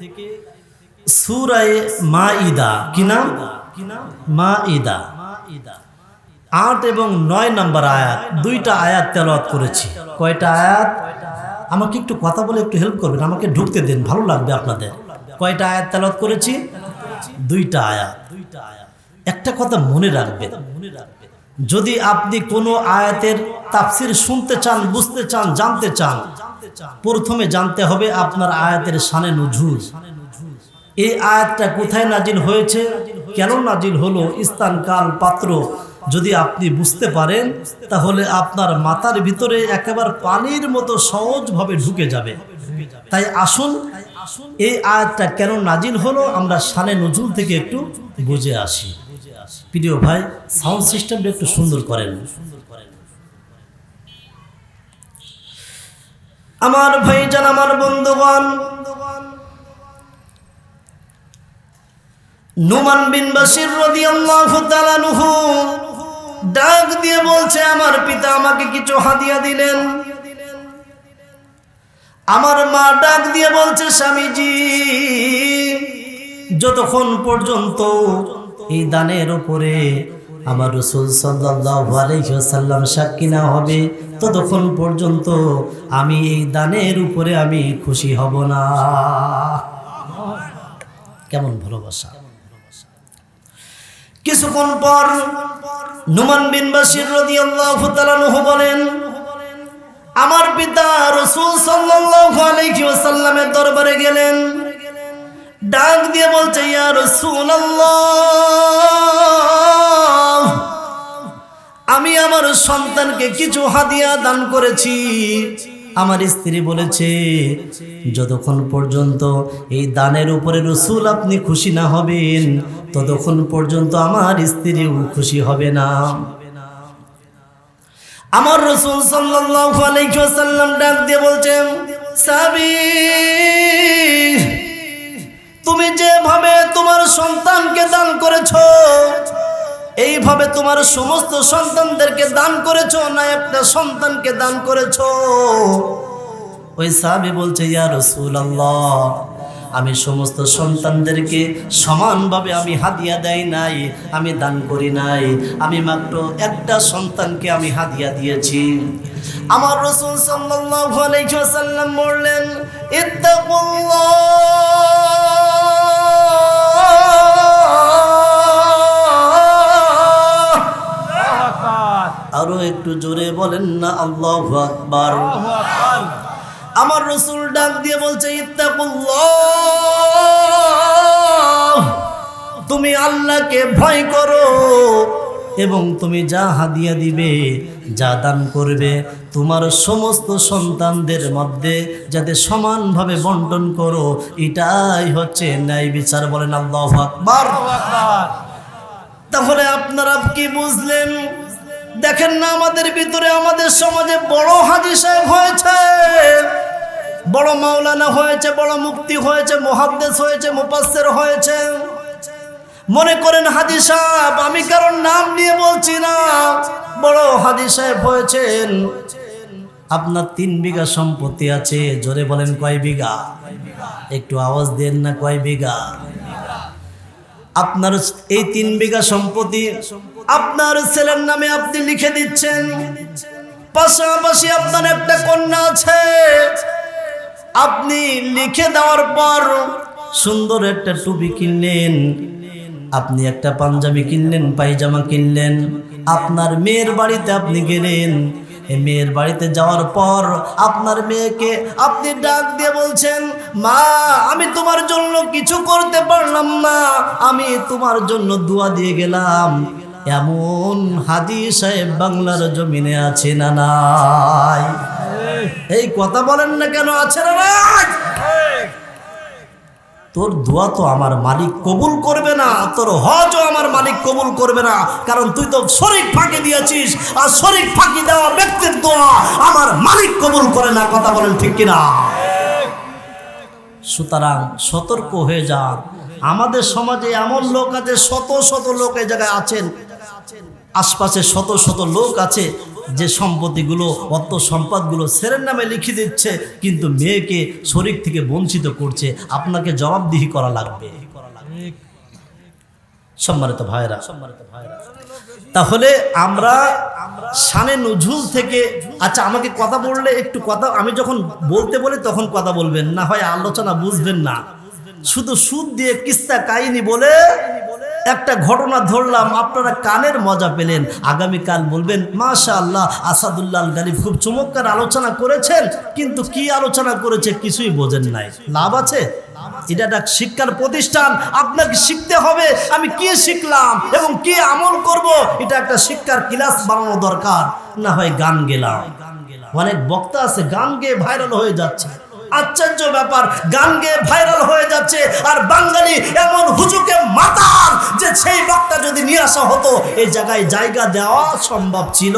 থেকে সূরা মাঈদা কি নাম মাঈদা 8 এবং 9 নম্বর আয়াত, দুইটা আয়াত তেলাওয়াত করেছি। কয়টা আয়াত? আমাকে একটু কথা বলে একটু হেল্প করবেন, আমাকে ঢুকতে দেন, ভালো লাগবে আপনাদের। কয়টা আয়াত তেলাওয়াত করেছি? দুইটা আয়াত। একটা কথা মনে রাখবেন, যদি আপনি কোনো আয়াতের তাফসীর শুনতে চান, বুঝতে চান, জানতে চান, প্রথমে জানতে হবে আপনার আয়াতের শানে নুজুল। এই আয়াতটা কোথায় নাজিল হয়েছে, কেন নাজিল হলো, স্থান কাল পাত্র যদি আপনি বুঝতে পারেন, তাহলে আপনার মাথার ভিতরে একেবারে পানির মতো সহজভাবে ঢুকে যাবে। তাই আসুন এই আয়াতটা কেন নাজিল হলো আমরা শানে নুজুল থেকে একটু বুঝে আসি। প্রিয় ভাই, সাউন্ড সিস্টেমটা একটু সুন্দর করেন। আমার ভাইজান, আমার বন্ধুগণ, নুমান বিন বাশির রাদিয়াল্লাহু তাআলা আনহু ডাক দিয়ে বলছে, আমার পিতা আমাকে কিছু হাদিয়া দিলেন। আমার মা ডাক দিয়ে বলছে, স্বামীজি, যতক্ষণ পর্যন্ত এই দানের উপরে আমার রাসূল সাল্লাল্লাহু আলাইহি ওয়াসাল্লাম সাক্ষী না হবে, ততক্ষণ পর্যন্ত আমি এই দানের উপরে আমি খুশি হব না। কেমন ভালোবাসা! কিছুক্ষণ পর নুমান বিন বাশির রাদিয়াল্লাহু তাআলা আনহু বলেন, আমার পিতা রাসূল সাল্লাল্লাহু আলাইহি ওয়াসাল্লামের দরবারে গেলেন, ডাক দিয়ে বলছে, ইয়া রাসূলুল্লাহ, আমি আমার সন্তানকে কিছু হাদিয়া দান করেছি। আমার স্ত্রী বলেছে, যতক্ষণ পর্যন্ত এই দানের উপরে রাসূল আপনি খুশি না হবেন, ততক্ষণ পর্যন্ত আমার স্ত্রীও খুশি হবে না। আমার রাসূল সাল্লাল্লাহু আলাইহি ওয়াসাল্লাম ডাক দিয়ে বলছেন, সাবি, তুমি যেভাবে তোমার সন্তানকে দান করেছো, এইভাবে তোমার সমস্ত সন্তানদেরকে দান করেছো না একটা সন্তানকে দান করেছো? ওই সাহাবী বলছে, ইয়া রাসূলুল্লাহ, আমি সমস্ত সন্তানদেরকে সমানভাবে আমি হাদিয়া দেই নাই, আমি দান করি নাই, আমি মাত্র একটা সন্তানকে আমি হাদিয়া দিয়েছি। আমার রাসূল সাল্লাল্লাহু আলাইহি ওয়াসাল্লাম বললেন, ইত্তাকুল্লাহ, আরো একটু জোরে বলেন না আল্লাহু আকবার। আমার রাসূল ডাক দিয়ে বলছে, ইত্তাকুল্লাহ, তুমি আল্লাহকে ভয় করো এবং তুমি যা হাদিয়া দিবে, যা দান করবে, তোমার সমস্ত সন্তানদের মধ্যে যাতে সমানভাবে বন্টন করো, এটাই হচ্ছে ন্যায় বিচার। বলেন আল্লাহু আকবার। তাহলে আপনারা কি বুঝলেন? দেখেন না, আমাদের ভিতরে, আমাদের সমাজে বড় হাজী সাহেব হয়েছে, বড় মাওলানা হয়েছে, বড় মুফতি হয়েছে, মুহাদ্দিস হয়েছে, মুফাসসির হয়েছে। মনে করেন হাজী সাহেব, আমি কারণ নাম নিয়ে বলছি না, বড় হাজী সাহেব হয়েছেন। আপনার 3 বিঘা সম্পত্তি আছে, জোরে বলেন কয় বিঘা? একটু আওয়াজ দেন না, কয় বিঘা? আপনার এই 3 বিঘা সম্পত্তি আপনার ছেলের নামে আপনি লিখে দিচ্ছেন, পাশাপাশি আপনার একটা কন্যা আছে, আপনি লিখে দেওয়ার পর সুন্দর একটা টুপি কিনলেন, আপনি একটা পাঞ্জাবি কিনলেন, পায়জামা কিনলেন, আপনার মেয়ের বাড়িতে আপনি গেলেন। এই মেয়ের বাড়িতে যাওয়ার পর আপনার মেয়েকে আপনি ডাক দিয়ে বলছেন, মা, আমি তোমার জন্য কিছু করতে পারলাম না, আমি তোমার জন্য দোয়া দিয়ে গেলাম। এমন হাজী সাহেব বাংলার জমিনে আছে না নাই? এই কথা বলেন না কেন, আছে না নাই? তোর দোয়া তো আমার মালিক কবুল করবে না, তোর হজও আমার মালিক কবুল করবে না, কারণ তুই তো শরীক ফাঁকি দিয়েছিস, আর শরীক ফাঁকি দেওয়া ব্যক্তির দোয়া আমার মালিক কবুল করে না। কথা বলেন ঠিক কিনা? সুতরাং সতর্ক হয়ে যান। আমাদের সমাজে এমন লোক আছে, শত শত লোক এই জায়গায় আছেন, আশপাশে শত শত লোক আছে, যে সম্পত্তিগুলো অর্থ সম্পদগুলো ছেলের নামে লিখে দিচ্ছে, কিন্তু মেয়েকে শরীক থেকে বঞ্চিত করছে। আপনাকে জবাবদিহি করা লাগবে। সম্মানিত ভাইরা, তাহলে আমরা শানে নুজুল থেকে, আচ্ছা আমাকে কথা বললে একটু কথা, আমি যখন বলতে বলি তখন কথা বলবেন, না হয় আলোচনা বুঝবেন না। শুধু সুদ দিয়ে কিস্তা কাহিনী বলে একটা ঘটনা ধরলাম, আপনারা কানের মজা পেলেন। আগামীকাল বলবেন মাশাআল্লাহ আসাদুল্লাহ আল গালিব খুব চমৎকার আলোচনা করেছেন, কিন্তু কি আলোচনা করেছে কিছুই বোঝেন নাই। লাভ আছে? এটা একটা শিক্ষার প্রতিষ্ঠান, আপনাকে শিখতে হবে আমি কি শিখলাম এবং কি আমল করব। এটা একটা শিক্ষার ক্লাস বানানো দরকার। না হয় গান গেলাম, অনেক বক্তা আছে গান গেয়ে ভাইরাল হয়ে যাচ্ছে। আশ্চর্য ব্যাপার, গান গেয়ে ভাইরাল হয়ে যাচ্ছে, আর বাঙালি এমন হুজুকে মাতাল যে সেই বক্তা যদি নিয়ে আসা হতো এই জায়গায় জায়গা দেওয়া সম্ভব ছিল